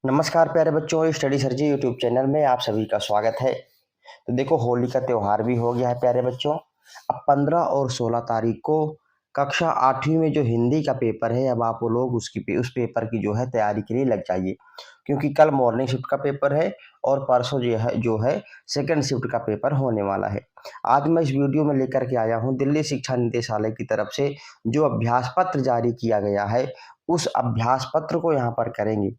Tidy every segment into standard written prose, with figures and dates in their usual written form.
नमस्कार प्यारे बच्चों, स्टडी सर जी यूट्यूब चैनल में आप सभी का स्वागत है। तो देखो, होली का त्यौहार भी हो गया है प्यारे बच्चों। अब 15 और 16 तारीख को कक्षा 8वीं में जो हिंदी का पेपर है, अब आप लोग उस पेपर की जो है तैयारी के लिए लग जाइए, क्योंकि कल मॉर्निंग शिफ्ट का पेपर है और परसों जो है सेकंड शिफ्ट का पेपर होने वाला है। आज मैं इस वीडियो में लेकर के आया हूँ दिल्ली शिक्षा निदेशालय की तरफ से जो अभ्यास पत्र जारी किया गया है, उस अभ्यास पत्र को यहाँ पर करेंगे।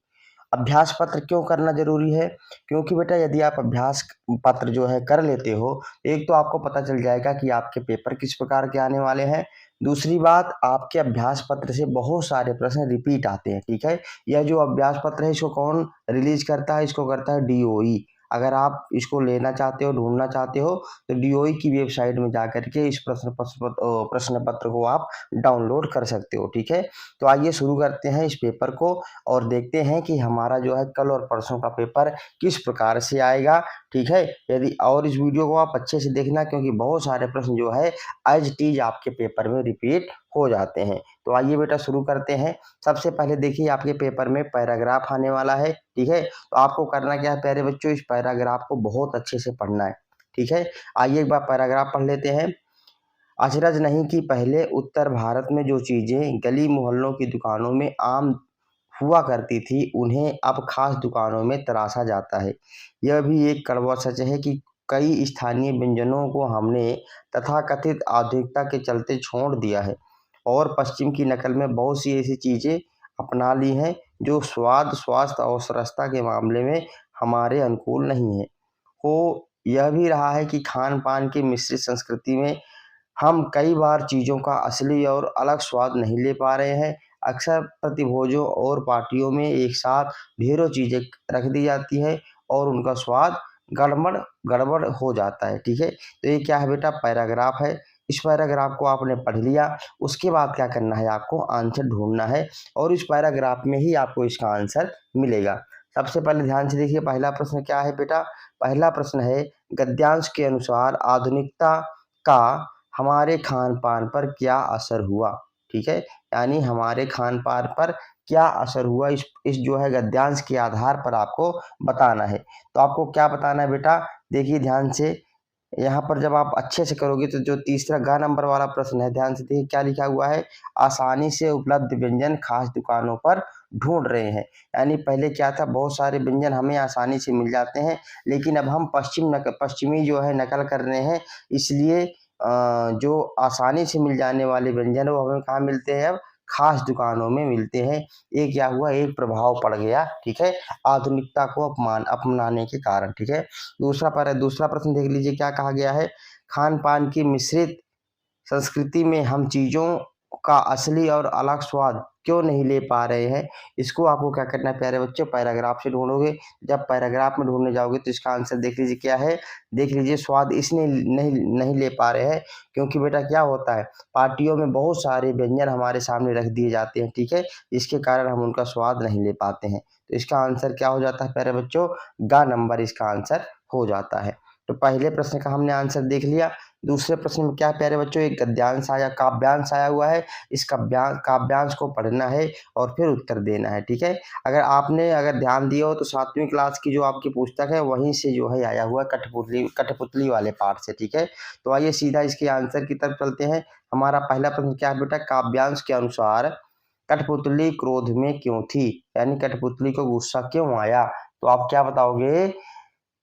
अभ्यास पत्र क्यों करना ज़रूरी है? क्योंकि बेटा यदि आप अभ्यास पत्र जो है कर लेते हो, एक तो आपको पता चल जाएगा कि आपके पेपर किस प्रकार के आने वाले हैं। दूसरी बात, आपके अभ्यास पत्र से बहुत सारे प्रश्न रिपीट आते हैं, ठीक है? यह जो अभ्यास पत्र है, इसको कौन रिलीज़ करता है? इसको करता है डीओई। अगर आप इसको लेना चाहते हो, ढूँढना चाहते हो, तो डीओई की वेबसाइट में जाकर के इस प्रश्न पत्र को आप डाउनलोड कर सकते हो, ठीक है? तो आइए शुरू करते हैं इस पेपर को और देखते हैं कि हमारा जो है कल और परसों का पेपर किस प्रकार से आएगा, ठीक है? यदि और इस वीडियो को आप अच्छे से देखना, क्योंकि बहुत सारे प्रश्न जो है एज इट इज आपके पेपर में रिपीट हो जाते हैं। तो आइए बेटा शुरू करते हैं। सबसे पहले देखिए, आपके पेपर में पैराग्राफ आने वाला है, ठीक है? तो आपको करना क्या है प्यारे बच्चों, इस पैराग्राफ को बहुत अच्छे से पढ़ना है, ठीक है? आइए एक बार पैराग्राफ पढ़ लेते हैं। अचरज नहीं कि पहले उत्तर भारत में जो चीजें गली मोहल्लों की दुकानों में आम हुआ करती थी, उन्हें अब खास दुकानों में तराशा जाता है। यह भी एक कड़वा सच है कि कई स्थानीय व्यंजनों को हमने तथाकथित आधुनिकता के चलते छोड़ दिया है और पश्चिम की नकल में बहुत सी ऐसी चीजें अपना ली हैं जो स्वाद, स्वास्थ्य और स्वच्छता के मामले में हमारे अनुकूल नहीं है। हो यह भी रहा है कि खान पान की मिश्रित संस्कृति में हम कई बार चीज़ों का असली और अलग स्वाद नहीं ले पा रहे हैं। अक्सर प्रतिभोजों और पार्टियों में एक साथ ढेरों चीज़ें रख दी जाती है और उनका स्वाद गड़बड़ गड़बड़ हो जाता है, ठीक है? तो ये क्या है बेटा, पैराग्राफ है। इस पैराग्राफ को आपने पढ़ लिया, उसके बाद क्या करना है, आपको आंसर ढूंढना है और इस पैराग्राफ में ही आपको इसका आंसर मिलेगा। सबसे पहले ध्यान से देखिए, पहला प्रश्न क्या है बेटा? पहला प्रश्न है, गद्यांश के अनुसार आधुनिकता का हमारे खान-पान पर क्या असर हुआ? ठीक है? यानी हमारे खान-पान पर क्या असर हुआ, इस जो है गद्यांश के आधार पर आपको बताना है। तो आपको क्या बताना है बेटा? देखिए ध्यान से, यहाँ पर जब आप अच्छे से करोगे तो जो तीसरा ग नंबर वाला प्रश्न है, ध्यान से देखिए क्या लिखा हुआ है? आसानी से उपलब्ध व्यंजन खास दुकानों पर ढूँढ रहे हैं। यानी पहले क्या था, बहुत सारे व्यंजन हमें आसानी से मिल जाते हैं, लेकिन अब हम पश्चिमी जो है नकल कर रहे हैं, इसलिए जो आसानी से मिल जाने वाले व्यंजन वो हमें कहाँ मिलते हैं, अब खास दुकानों में मिलते हैं। ये क्या हुआ, एक प्रभाव पड़ गया, ठीक है? आधुनिकता को अपनाने के कारण, ठीक है? दूसरा प्रश्न देख लीजिए क्या कहा गया है? खान पान की मिश्रित संस्कृति में हम चीज़ों का असली और अलग स्वाद क्यों नहीं ले पा रहे हैं? इसको आपको क्या करना है प्यारे बच्चों, पैराग्राफ से ढूँढोगे। जब पैराग्राफ में ढूँढने जाओगे तो इसका आंसर देख लीजिए क्या है? देख लीजिए, स्वाद इसलिए नहीं नहीं ले पा रहे हैं क्योंकि बेटा क्या होता है, पार्टियों में बहुत सारे व्यंजन हमारे सामने रख दिए जाते हैं, ठीक है? जिसके कारण हम उनका स्वाद नहीं ले पाते हैं। तो इसका आंसर क्या हो जाता है प्यारे बच्चों? ग नंबर इसका आंसर हो जाता है। तो पहले प्रश्न का हमने आंसर देख लिया। दूसरे प्रश्न में क्या है प्यारे बच्चों, एक काव्यांश आया हुआ है। इस काव्यांश को पढ़ना है और फिर उत्तर देना है, ठीक है? अगर ध्यान दिया हो तो 7वीं क्लास की जो आपकी पुस्तक है वहीं से जो है आया हुआ है, कठपुतली वाले पार्ट से, ठीक है? तो आइए सीधा इसके आंसर की तरफ चलते हैं। हमारा पहला प्रश्न क्या है बेटा? काव्यांश के अनुसार कठपुतली क्रोध में क्यों थी? यानी कठपुतली को गुस्सा क्यों आया? तो आप क्या बताओगे?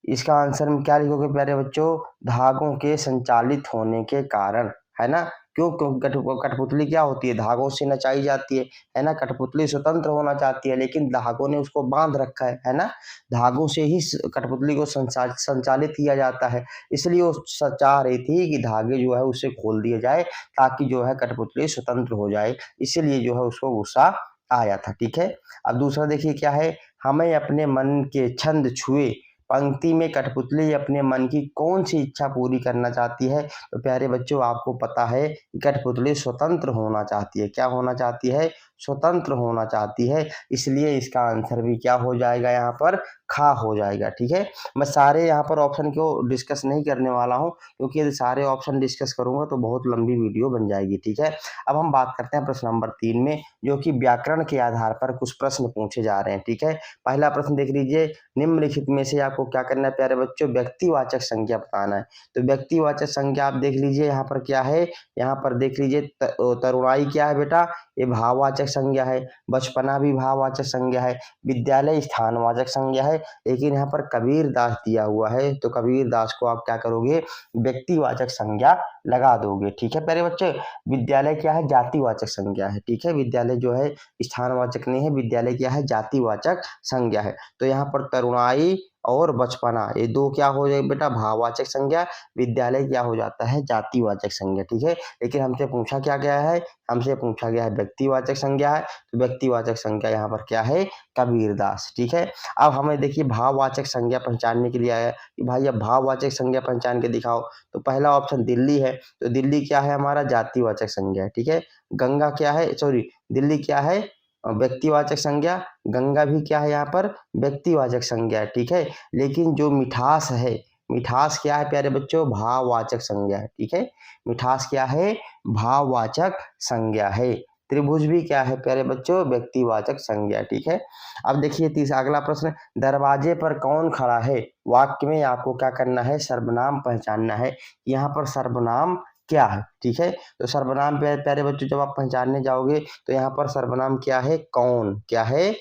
इसका आंसर में क्या लिखोगे प्यारे बच्चों? धागों के संचालित होने के कारण, है ना? क्यों? क्योंकि कठपुतली क्या होती है, धागों से नचाई जाती है ना? कठपुतली स्वतंत्र होना चाहती है, लेकिन धागों ने उसको बांध रखा है ना? धागों से ही कठपुतली को संचालित किया जाता है, इसलिए वो चाह रही थी कि धागे जो है उसे खोल दिए जाए ताकि जो है कठपुतली स्वतंत्र हो जाए, इसीलिए जो है उसको गुस्सा आया था, ठीक है? अब दूसरा देखिए क्या है, हमें अपने मन के छंद छुए पंक्ति में कठपुतली अपने मन की कौन सी इच्छा पूरी करना चाहती है? तो प्यारे बच्चों आपको पता है कि कठपुतली स्वतंत्र होना चाहती है। क्या होना चाहती है? स्वतंत्र होना चाहती है, इसलिए इसका आंसर भी क्या हो जाएगा यहाँ पर? खा हो जाएगा। ठीक है, मैं सारे यहाँ पर ऑप्शन को डिस्कस नहीं करने वाला हूँ, क्योंकि यदि सारे ऑप्शन डिस्कस करूंगा तो बहुत लंबी वीडियो बन जाएगी। ठीक है, अब हम बात करते हैं प्रश्न नंबर 3 में, जो कि व्याकरण के आधार पर कुछ प्रश्न पूछे जा रहे हैं। ठीक है, पहला प्रश्न देख लीजिए, निम्नलिखित में से आपको क्या करना है प्यारे बच्चों, व्यक्तिवाचक संज्ञा बताना है। तो व्यक्तिवाचक संज्ञा आप देख लीजिए यहाँ पर क्या है, यहाँ पर देख लीजिए तरुणाई क्या है बेटा, ये भाववाचक संज्ञा है, बचपना भी भाववाचक संज्ञा है, विद्यालय स्थानवाचक संज्ञा है, लेकिन यहाँ पर कबीर दास दिया हुआ है, तो कबीर दास को आप क्या करोगे, व्यक्तिवाचक संज्ञा लगा दोगे। ठीक है प्यारे बच्चे, विद्यालय क्या है, जातिवाचक संज्ञा है। ठीक है, विद्यालय जो है स्थानवाचक नहीं है, विद्यालय क्या है, जातिवाचक संज्ञा है। तो यहाँ पर तरुणाई और बचपना ये दो क्या हो जाए बेटा, भाववाचक संज्ञा, विद्यालय क्या हो जाता है, जातिवाचक संज्ञा। ठीक है, लेकिन हमसे पूछा क्या गया है, हमसे पूछा गया है व्यक्तिवाचक संज्ञा है, तो व्यक्तिवाचक संज्ञा यहाँ पर क्या है, कबीरदास। ठीक है, अब हमें देखिए भाववाचक संज्ञा पहचानने के लिए आया कि भाई अब भाववाचक संज्ञा पहचान के दिखाओ, तो पहला ऑप्शन दिल्ली है, तो दिल्ली क्या है हमारा, जातिवाचक संज्ञा है। ठीक है, गंगा क्या है, सॉरी दिल्ली क्या है, व्यक्तिवाचक संज्ञा, गंगा भी क्या है यहाँ पर, व्यक्तिवाचक संज्ञा है। ठीक है, लेकिन जो मिठास है, मिठास क्या है प्यारे बच्चों, भाववाचक संज्ञा है। ठीक है, मिठास क्या है, भाववाचक संज्ञा है। त्रिभुज भी क्या है प्यारे बच्चों, व्यक्तिवाचक संज्ञा। ठीक है, अब देखिए तीसरा अगला प्रश्न, दरवाजे पर कौन खड़ा है, वाक्य में आपको क्या करना है, सर्वनाम पहचानना है। यहाँ पर सर्वनाम क्या है। ठीक है, तो सर्वनाम प्यारे बच्चों जब आप पहचानने जाओगे तो यहाँ पर सर्वनाम क्या है, कौन, क्या है,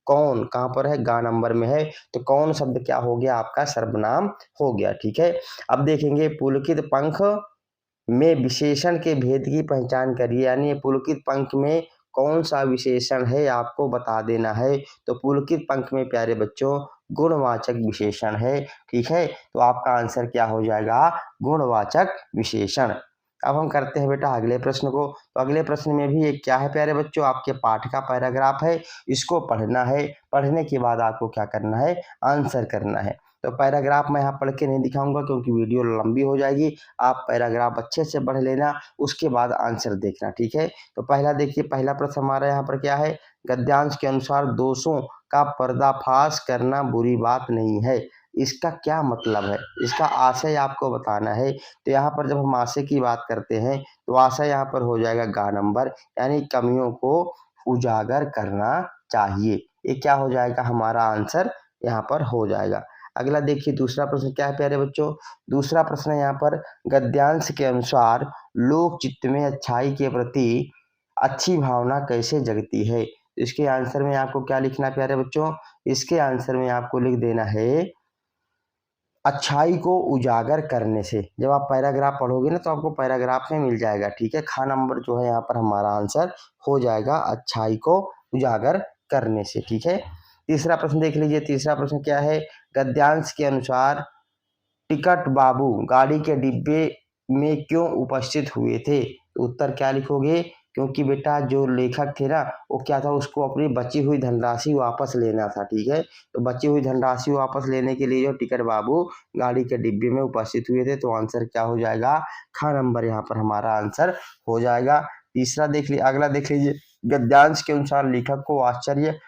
कौन कहाँ पर है, गा नंबर में है, तो कौन शब्द क्या हो गया, आपका सर्वनाम हो गया। ठीक है, अब देखेंगे पुलकित पंख में विशेषण के भेद की पहचान करिए, यानी पुलकित पंख में कौन सा विशेषण है आपको बता देना है। तो पुलकित पंख में प्यारे बच्चों गुणवाचक विशेषण है। ठीक है, तो आपका आंसर क्या हो जाएगा, गुणवाचक विशेषण। अब हम करते हैं बेटा अगले प्रश्न को, तो अगले प्रश्न में भी एक क्या है प्यारे बच्चों, आपके पाठ का पैराग्राफ है, इसको पढ़ना है, पढ़ने के बाद आपको क्या करना है, आंसर करना है। तो पैराग्राफ मैं यहाँ पढ़ के नहीं दिखाऊंगा क्योंकि वीडियो लंबी हो जाएगी, आप पैराग्राफ अच्छे से पढ़ लेना, उसके बाद आंसर देखना। ठीक है, तो पहला देखिए, पहला प्रश्न हमारा यहाँ पर क्या है, गद्यांश के अनुसार दोषों का पर्दाफाश करना बुरी बात नहीं है, इसका क्या मतलब है, इसका आशय आपको बताना है। तो यहाँ पर जब हम आशय की बात करते हैं तो आशय यहाँ पर हो जाएगा गा नंबर, यानी कमियों को उजागर करना चाहिए, ये क्या हो जाएगा, हमारा आंसर यहाँ पर हो जाएगा। अगला देखिए दूसरा प्रश्न क्या है प्यारे बच्चों, दूसरा प्रश्न यहाँ पर गद्यांश के अनुसार लोक चित्त में अच्छाई के प्रति अच्छी भावना कैसे जगती है। इसके आंसर में आपको क्या लिखना है प्यारे बच्चों, इसके आंसर में आपको लिख देना है अच्छाई को उजागर करने से। जब आप पैराग्राफ पढ़ोगे ना तो आपको पैराग्राफ में मिल जाएगा। ठीक है, खा नंबर जो है यहाँ पर हमारा आंसर हो जाएगा अच्छाई को उजागर करने से। ठीक है, तीसरा प्रश्न देख लीजिए, तीसरा प्रश्न क्या है, गद्यांश के अनुसार टिकट बाबू गाड़ी के डिब्बे में क्यों उपस्थित हुए थे। तो उत्तर क्या लिखोगे, क्योंकि बेटा जो लेखक थे ना वो क्या था, उसको अपनी बची हुई धनराशि वापस लेना था। ठीक है, तो बची हुई धनराशि वापस लेने के लिए जो टिकट बाबू गाड़ी के डिब्बे में उपस्थित हुए थे, तो आंसर क्या हो जाएगा, ख नंबर यहाँ पर हमारा आंसर हो जाएगा। तीसरा देख लीजिए, अगला देख लीजिए, गद्यांश के अनुसार लेखक को आश्चर्य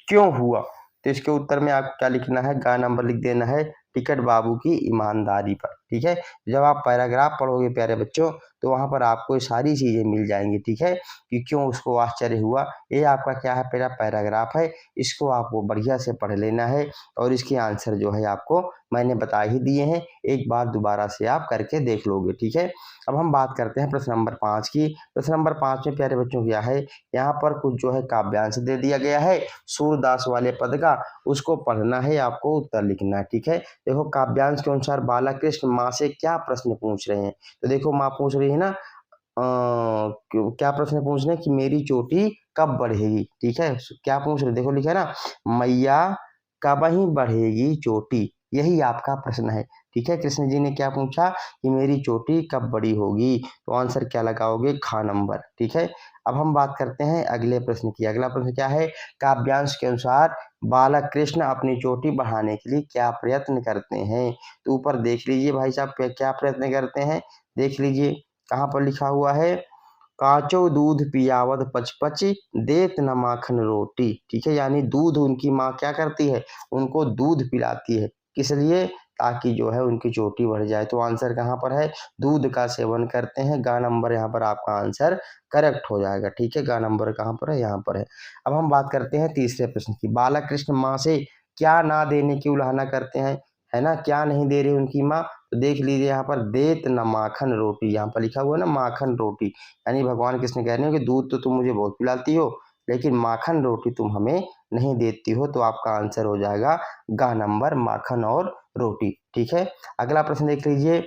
क्यों हुआ। तो इसके उत्तर में आपको क्या लिखना है, गा नंबर लिख देना है टिकट बाबू की ईमानदारी पर। ठीक है, जब आप पैराग्राफ पढ़ोगे प्यारे बच्चों तो वहां पर आपको ये सारी चीजें मिल जाएंगी। ठीक है, कि क्यों उसको आश्चर्य हुआ, ये आपका क्या है, पहला पैराग्राफ है, इसको आपको बढ़िया से पढ़ लेना है, और इसके आंसर जो है आपको मैंने बता ही दिए हैं, एक बार दोबारा से आप करके देख लोगे। ठीक है, अब हम बात करते हैं प्रश्न नंबर 5 की। प्रश्न नंबर 5 में प्यारे बच्चों क्या है, यहाँ पर कुछ जो है काव्यांश दे दिया गया है सूरदास वाले पद का, उसको पढ़ना है, आपको उत्तर लिखना है। ठीक है, देखो काव्यांश के अनुसार बालाकृष्ण माँ से क्या प्रश्न पूछ रहे हैं। तो देखो माँ पूछ रही है ना, क्या प्रश्न पूछ रहे हैं कि मेरी चोटी कब बढ़ेगी। ठीक है, क्या पूछ रहे, देखो लिखा है ना, मैया कब ही बढ़ेगी चोटी, यही आपका प्रश्न है। ठीक है, कृष्ण जी ने क्या पूछा कि मेरी चोटी कब बड़ी होगी, तो आंसर क्या लगाओगे, खा नंबर। ठीक है, अब हम बात करते हैं अगले प्रश्न की। अगला प्रश्न क्या है, काव्यांश के अनुसार बालक कृष्ण अपनी चोटी बढ़ाने के लिए क्या प्रयत्न करते हैं। तो ऊपर देख लीजिए भाई साहब क्या प्रयत्न करते हैं, देख लीजिए कहाँ पर लिखा हुआ है, काचो दूध पियावत पच देत न माखन रोटी। ठीक है, यानी दूध उनकी माँ क्या करती है, उनको दूध पिलाती है, किस लिए, ताकि जो है उनकी चोटी बढ़ जाए। तो आंसर कहाँ पर है, दूध का सेवन करते हैं। गा नंबर यहाँ पर आपका आंसर करेक्ट हो जाएगा। ठीक है, गा नंबर कहाँ पर है, यहाँ पर है। अब हम बात करते हैं तीसरे प्रश्न की। बालक कृष्ण माँ से क्या ना देने की उलाहना करते हैं, है ना, क्या नहीं दे रही उनकी माँ, तो देख लीजिए यहाँ पर देत न माखन रोटी, यहाँ पर लिखा हुआ है ना माखन रोटी, यानी भगवान कृष्ण कह रहे हो कि दूध तो तुम मुझे बहुत पिलाती हो, लेकिन माखन रोटी तुम हमें नहीं देती हो। तो आपका आंसर हो जाएगा गा नंबर, माखन और रोटी। ठीक है, अगला प्रश्न देख लीजिए।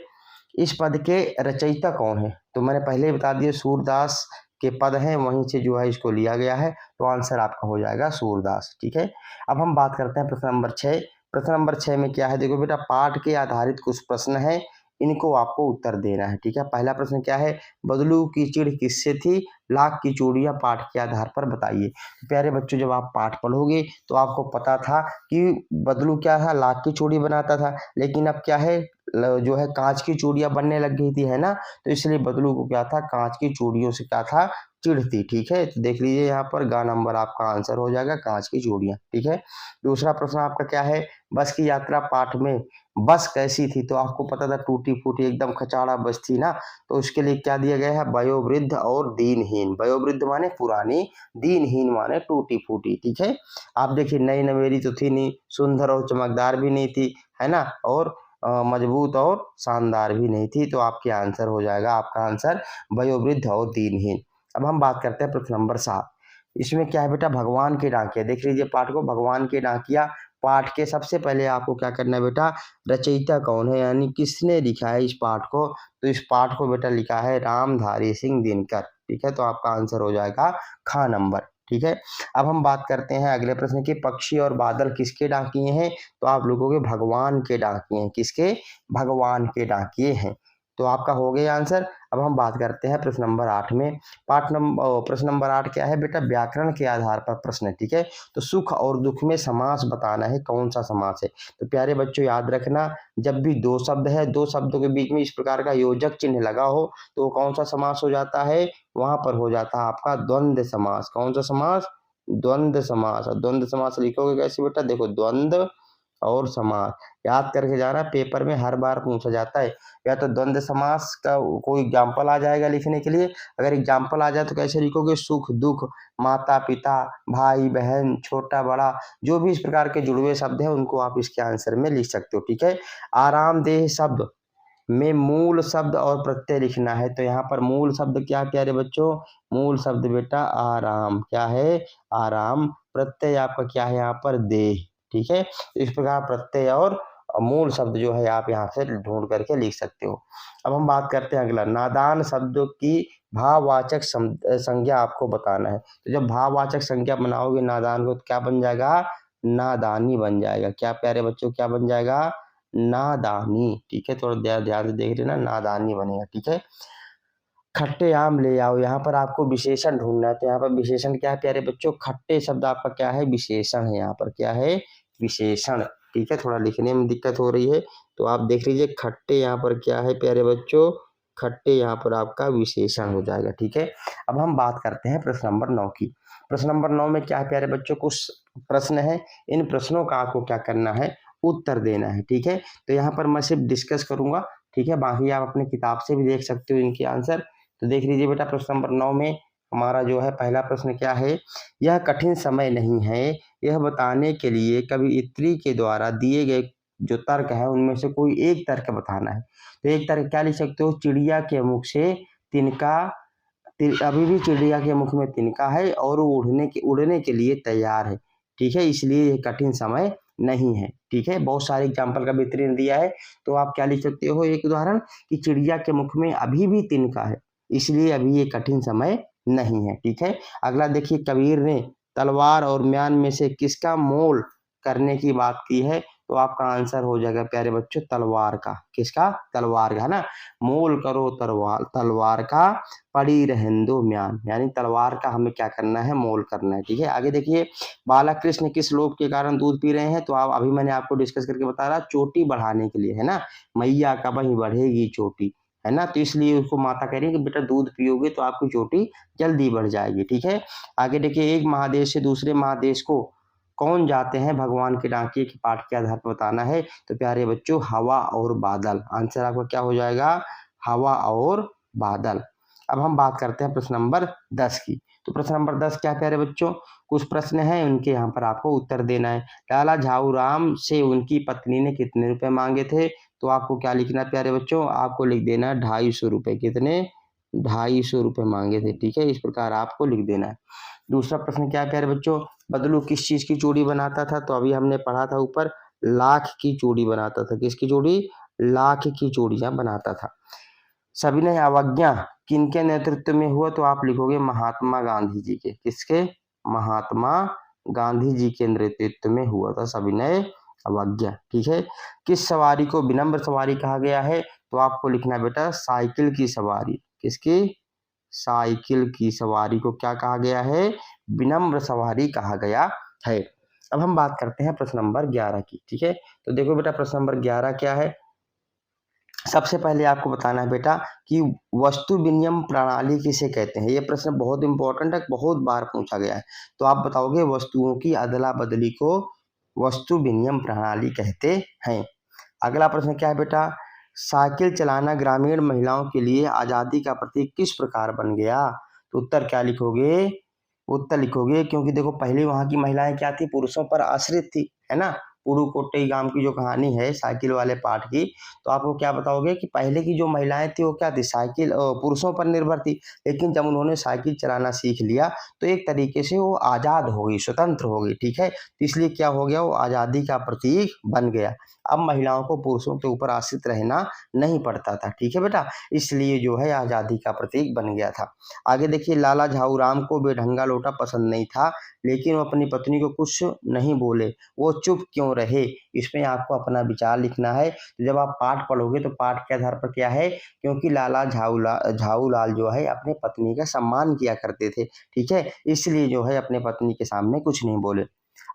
इस पद के रचयिता कौन है, तो मैंने पहले ही बता दिया सूरदास के पद हैं, वहीं से जो है इसको लिया गया है, तो आंसर आपका हो जाएगा सूरदास। ठीक है, अब हम बात करते हैं प्रश्न नंबर 6। प्रश्न नंबर 6 में क्या है, देखो बेटा, पाठ के आधारित कुछ प्रश्न है, इनको आपको उत्तर देना है। ठीक है, पहला प्रश्न क्या है, बदलू की चिढ़ किससे थी, लाख की चूड़ियां पाठ के आधार पर बताइए। तो प्यारे बच्चों, जब आप पाठ पढ़ोगे तो आपको पता था कि बदलू क्या था, लाख की चूड़ी बनाता था, लेकिन अब क्या है, जो है कांच की चूड़ियां बनने लग गई थी, है ना, तो इसलिए बदलू को क्या था, कांच की चूड़ियों से क्या था, चिढ़ थी। ठीक है, तो देख लीजिए यहाँ पर गा नंबर आपका आंसर हो जाएगा कांच की चूड़ियां। ठीक है, दूसरा प्रश्न आपका क्या है, बस की यात्रा पाठ में बस कैसी थी, तो आपको पता था टूटी फूटी एकदम खचाड़ा बस थी ना, तो उसके लिए क्या दिया गया है, वयोवृद्ध और दीनहीन। वयोवृद्ध माने पुरानी, दीनहीन माने टूटी फूटी। ठीक है, आप देखिए नई नवेली तो थी नहीं, सुंदर और चमकदार भी नहीं थी, है ना, और मजबूत और शानदार भी नहीं थी। तो आपके आंसर हो जाएगा, आपका आंसर वयोवृद्ध और दीनहीन। अब हम बात करते हैं प्रश्न नंबर 7। इसमें क्या है बेटा, भगवान की डाकिया। देख लीजिए पाठ को, भगवान की डाकिया पाठ के सबसे पहले आपको क्या करना है बेटा, रचयिता कौन है, यानी किसने लिखा है इस पाठ को, तो इस पाठ को बेटा लिखा है रामधारी सिंह दिनकर। ठीक है, तो आपका आंसर हो जाएगा खा नंबर। ठीक है, अब हम बात करते हैं अगले प्रश्न की, पक्षी और बादल किसके डाकिए हैं, तो आप लोगों के भगवान के डाकिए हैं, किसके, भगवान के डाकिए हैं। तो आपका हो गया आंसर। अब हम बात करते हैं प्रश्न नंबर 8 में। प्रश्न नंबर 8 क्या है बेटा, व्याकरण के आधार पर प्रश्न है। ठीक है, तो सुख और दुख में समास बताना है, कौन सा समास है। तो प्यारे बच्चों याद रखना, जब भी दो शब्द है, दो शब्दों के बीच में इस प्रकार का योजक चिन्ह लगा हो, तो कौन सा समास हो जाता है, वहां पर हो जाता है आपका द्वंद्व समास। कौन सा समास, द्वंद्व समास। और द्वंद्व समास लिखोगे कैसे बेटा, देखो द्वंद्व और समास याद करके जाना, पेपर में हर बार पूछा जाता है। या तो द्वंद्व समास का कोई एग्जाम्पल आ जाएगा लिखने के लिए, अगर एग्जाम्पल आ जाए तो कैसे लिखोगे, सुख दुख, माता पिता, भाई बहन, छोटा बड़ा, जो भी इस प्रकार के जुड़वे शब्द हैं उनको आप इसके आंसर में लिख सकते हो। ठीक है, आरामदेह शब्द में मूल शब्द और प्रत्यय लिखना है, तो यहाँ पर मूल शब्द क्या है प्यारे बच्चों, मूल शब्द बेटा आराम, क्या है, आराम। प्रत्यय आपका क्या है यहाँ पर, देह। ठीक है, इस प्रकार प्रत्यय और मूल शब्द जो है आप यहाँ से ढूंढ करके लिख सकते हो। अब हम बात करते हैं अगला, नादान शब्द की भाववाचक संज्ञा आपको बताना है। तो जब भाववाचक संज्ञा बनाओगे नादान को, तो क्या बन जाएगा, नादानी बन जाएगा। क्या प्यारे बच्चों, क्या बन जाएगा, नादानी। ठीक है, थोड़ा ध्यान से देख लेना, नादानी बनेगा। ठीक है, खट्टे आम ले आओ, यहाँ पर आपको विशेषण ढूंढना है। तो यहाँ पर विशेषण क्या है प्यारे बच्चों, खट्टे शब्द आपका क्या है, विशेषण है। यहाँ पर क्या है, विशेषण। ठीक है, थोड़ा लिखने में दिक्कत हो रही है, तो आप देख लीजिए खट्टे यहाँ पर क्या है प्यारे बच्चों, खट्टे यहाँ पर आपका विशेषण हो जाएगा। ठीक है, अब हम बात करते हैं प्रश्न नंबर 9 की। प्रश्न नंबर 9 में क्या है प्यारे बच्चों, कुछ प्रश्न है, इन प्रश्नों का आपको क्या करना है, उत्तर देना है। ठीक है, तो यहाँ पर मैं सिर्फ डिस्कस करूंगा। ठीक है, बाकी आप अपने किताब से भी देख सकते हो इनके आंसर। तो देख लीजिए बेटा, प्रश्न नंबर 9 में हमारा जो है पहला प्रश्न क्या है, यह कठिन समय नहीं है, यह बताने के लिए कवयित्री के द्वारा दिए गए जो तर्क है उनमें से कोई एक तर्क बताना है। तो एक तर्क क्या लिख सकते हो, चिड़िया के मुख से तिनका, अभी भी चिड़िया के मुख में तिनका है और वो उड़ने के लिए तैयार है। ठीक है, इसलिए यह कठिन समय नहीं है। ठीक है, बहुत सारे एग्जाम्पल का बेहतरीन दिया है, तो आप क्या लिख सकते हो, एक उदाहरण कि चिड़िया के मुख में अभी भी तिनका है, इसलिए अभी ये कठिन समय नहीं है। ठीक है, अगला देखिए, कबीर ने तलवार और म्यान में से किसका मोल करने की बात की है, तो आपका आंसर हो जाएगा प्यारे बच्चों तलवार का। किसका, तलवार का, है ना, मोल करो तलवार, तलवार का पड़ी रहन दो म्यान, यानी तलवार का हमें क्या करना है, मोल करना है। ठीक है, आगे देखिए, बालक कृष्ण किस लोभ के कारण दूध पी रहे हैं, तो अभी मैंने आपको डिस्कस करके बता रहा, चोटी बढ़ाने के लिए, है ना, मैया कब ही बढ़ेगी चोटी। है ना। तो इसलिए उसको माता कह रही है कि बेटा दूध पियोगे तो आपकी चोटी जल्दी बढ़ जाएगी, ठीक है। आगे देखिए, एक महादेश से दूसरे महादेश को कौन जाते हैं भगवान के डाकिए के पाठ के आधार पर बताना है। तो प्यारे बच्चों, हवा और बादल। आंसर आपका क्या हो जाएगा, हवा और बादल। अब हम बात करते हैं प्रश्न नंबर 10 की। तो प्रश्न नंबर 10 क्या प्यारे बच्चों, कुछ प्रश्न हैं उनके यहाँ पर आपको उत्तर देना है। लाला झाऊराम से उनकी पत्नी ने कितने रुपए मांगे थे। तो आपको क्या लिखना है प्यारे बच्चों, आपको लिख देना है 250 रुपए। कितने, 250 रुपए मांगे थे, ठीक है। इस प्रकार आपको लिख देना है। दूसरा प्रश्न क्या है प्यारे बच्चों, बदलू किस चीज की चूड़ी बनाता था। तो अभी हमने पढ़ा था ऊपर, लाख की चूड़ी बनाता था। किसकी चूड़ी, लाख की चूड़ियां बनाता था। सविनय अवज्ञा किनके नेतृत्व में हुआ। तो आप लिखोगे महात्मा गांधी जी के। किसके, महात्मा गांधी जी के नेतृत्व में हुआ था सविनय अवज्ञा, ठीक है। किस सवारी को विनम्र सवारी कहा गया है। तो आपको लिखना है बेटा साइकिल की सवारी। किसकी, साइकिल की सवारी को क्या कहा गया है, विनम्र सवारी कहा गया है। अब हम बात करते हैं प्रश्न नंबर 11 की, ठीक है। तो देखो बेटा प्रश्न नंबर 11 क्या है। सबसे पहले आपको बताना है बेटा कि वस्तु विनिमय प्रणाली किसे कहते हैं। ये प्रश्न बहुत इंपॉर्टेंट है, बहुत बार पूछा गया है। तो आप बताओगे वस्तुओं की अदला बदली को वस्तु विनिमय प्रणाली कहते हैं। अगला प्रश्न क्या है बेटा, साइकिल चलाना ग्रामीण महिलाओं के लिए आजादी का प्रतीक किस प्रकार बन गया। तो उत्तर क्या लिखोगे, उत्तर लिखोगे क्योंकि देखो पहले वहां की महिलाएं क्या थी, पुरुषों पर आश्रित थी, है ना। पुडुकोट्टई गांव की जो कहानी है साइकिल वाले पाठ की, तो आपको क्या बताओगे कि पहले की जो महिलाएं थी वो क्या थी, साइकिल पुरुषों पर निर्भर थी। लेकिन जब उन्होंने साइकिल चलाना सीख लिया तो एक तरीके से वो आजाद हो गई, स्वतंत्र हो गई, ठीक है। तो इसलिए क्या हो गया, वो आजादी का प्रतीक बन गया। अब महिलाओं को पुरुषों के ऊपर आश्रित रहना नहीं पड़ता था, ठीक है बेटा। इसलिए जो है आजादी का प्रतीक बन गया था। आगे देखिए, लाला झाऊराम को बेढंगा लोटा पसंद नहीं था, लेकिन वो अपनी पत्नी को कुछ नहीं बोले, वो चुप क्यों रहे। इसमें आपको अपना विचार लिखना है। तो जब आप पाठ पढ़ोगे तो पाठ के आधार पर क्या है, क्योंकि लाला झाऊलाल जो है अपने पत्नी का सम्मान किया करते थे, ठीक है। इसलिए जो है अपने पत्नी के सामने कुछ नहीं बोले।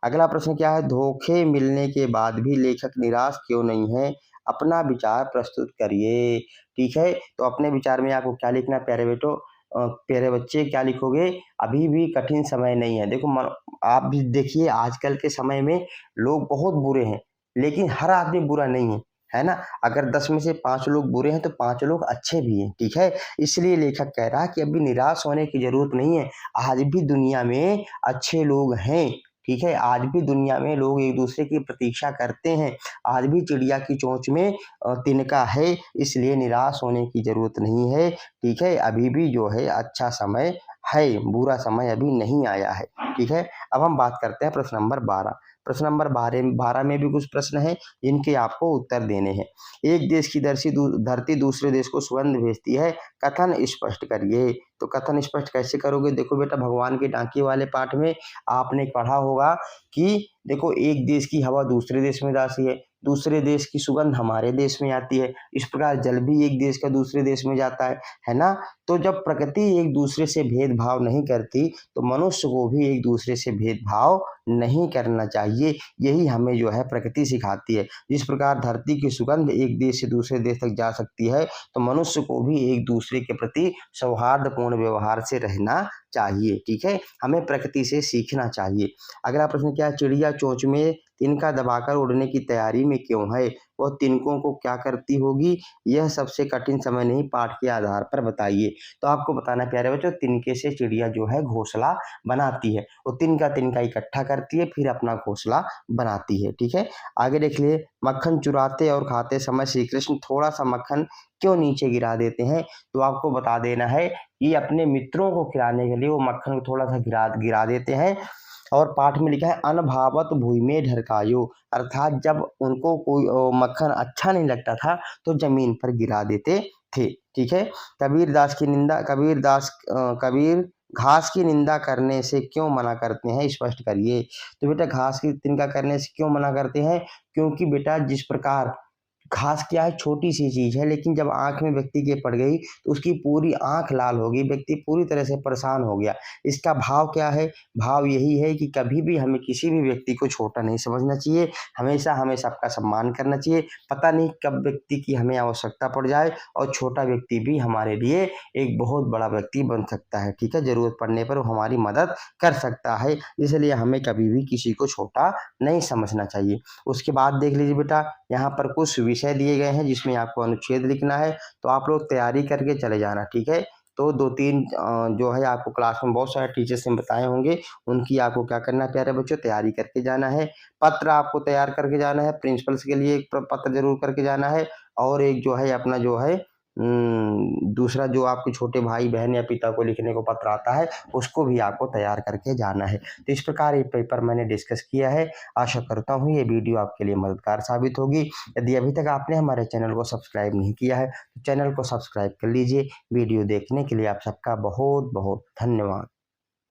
अगला प्रश्न क्या है, धोखे मिलने के बाद भी लेखक निराश क्यों नहीं है। अपना विचार प्रस्तुत करिए, ठीक है। तो अपने विचार में आपको क्या लिखना है प्यारे बेटो, प्यारे बच्चे क्या लिखोगे, अभी भी कठिन समय नहीं है। देखो आप भी देखिए आजकल के समय में लोग बहुत बुरे हैं, लेकिन हर आदमी बुरा नहीं है, है ना। अगर 10 में से 5 लोग बुरे हैं तो 5 लोग अच्छे भी हैं, ठीक है। इसलिए लेखक कह रहा है कि अभी निराश होने की जरूरत नहीं है। आज भी दुनिया में अच्छे लोग हैं, ठीक है। आज भी दुनिया में लोग एक दूसरे की प्रतीक्षा करते हैं। आज भी चिड़िया की चोंच में तिनका है, इसलिए निराश होने की जरूरत नहीं है, ठीक है। अभी भी जो है अच्छा समय है, बुरा समय अभी नहीं आया है, ठीक है। अब हम बात करते हैं प्रश्न नंबर 12। प्रश्न नंबर 12 में भी कुछ प्रश्न हैं जिनके आपको उत्तर देने हैं। एक देश की धरती दूसरे देश को सुगंध भेजती है, कथन स्पष्ट करिए। तो कथन स्पष्ट कैसे करोगे, देखो बेटा भगवान के डाकिए वाले पाठ में आपने पढ़ा होगा कि देखो एक देश की हवा दूसरे देश में जाती है, दूसरे देश की सुगंध हमारे देश में आती है। इस प्रकार जल भी एक देश का दूसरे देश में जाता है ना। तो जब प्रकृति एक दूसरे से भेदभाव नहीं करती तो मनुष्य को भी एक दूसरे से भेदभाव नहीं करना चाहिए। यही हमें जो है प्रकृति सिखाती है। जिस प्रकार धरती की सुगंध एक देश से दूसरे देश तक जा सकती है, तो मनुष्य को भी एक दूसरे के प्रति सौहार्दपूर्ण व्यवहार से रहना चाहिए, ठीक है। हमें प्रकृति से सीखना चाहिए। अगला प्रश्न क्या है, चिड़िया चोंच में तिनका दबाकर उड़ने की तैयारी में क्यों है। वह तिनकों को क्या करती होगी, यह सबसे कठिन समय नहीं, पाठ के आधार पर बताइए। तो आपको बताना है प्यारे बच्चों, तिनके से चिड़िया जो है घोंसला बनाती है, वो तिनका तिनका इकट्ठा करती है, फिर अपना घोंसला बनाती है, ठीक है। आगे देख लिए, मक्खन चुराते और खाते समय श्री कृष्ण थोड़ा सा मक्खन क्यों नीचे गिरा देते हैं। तो आपको बता देना है कि अपने मित्रों को खिलाने के लिए वो मक्खन को थोड़ा सा गिरा देते हैं। और पाठ में लिखा है अनभावत भूमि में ढरकायो, अर्थात जब उनको कोई मक्खन अच्छा नहीं लगता था तो जमीन पर गिरा देते थे, ठीक है। कबीर घास की निंदा करने से क्यों मना करते हैं, स्पष्ट करिए। तो बेटा घास की निंदा करने से क्यों मना करते हैं, क्योंकि बेटा जिस प्रकार घास क्या है, छोटी सी चीज़ है, लेकिन जब आँख में व्यक्ति के पड़ गई तो उसकी पूरी आँख लाल हो गई, व्यक्ति पूरी तरह से परेशान हो गया। इसका भाव क्या है? भाव यही है कि कभी भी हमें किसी भी व्यक्ति को छोटा नहीं समझना चाहिए, हमेशा हमें सबका सम्मान करना चाहिए। पता नहीं कब व्यक्ति की हमें आवश्यकता पड़ जाए और छोटा व्यक्ति भी हमारे लिए एक बहुत बड़ा व्यक्ति बन सकता है, ठीक है? ज़रूरत पड़ने पर वो हमारी मदद कर सकता है, इसलिए हमें कभी भी किसी को छोटा नहीं समझना चाहिए। उसके बाद देख लीजिए बेटा, यहाँ पर कुछ विषय दिए गए हैं जिसमें आपको अनुच्छेद लिखना है, तो आप लोग तैयारी करके चले जाना, ठीक है? तो 2-3 जो है आपको क्लास में बहुत सारे टीचर्स ने बताए होंगे, उनकी आपको क्या करना है प्यारे बच्चों, तैयारी करके जाना है। पत्र आपको तैयार करके जाना है, प्रिंसिपल्स के लिए एक पत्र ज़रूर करके जाना है, और एक जो है अपना जो है दूसरा जो आपके छोटे भाई-बहन या पिता को लिखने को पत्र आता है, उसको भी आपको तैयार करके जाना है। तो इस प्रकार ये पेपर मैंने डिस्कस किया है। आशा करता हूँ ये वीडियो आपके लिए मददगार साबित होगी। यदि अभी तक आपने हमारे चैनल को सब्सक्राइब नहीं किया है, तो चैनल को सब्सक्राइब कर लीजिए। वीडियो देखने के लिए आप सबका बहुत-बहुत धन्यवाद।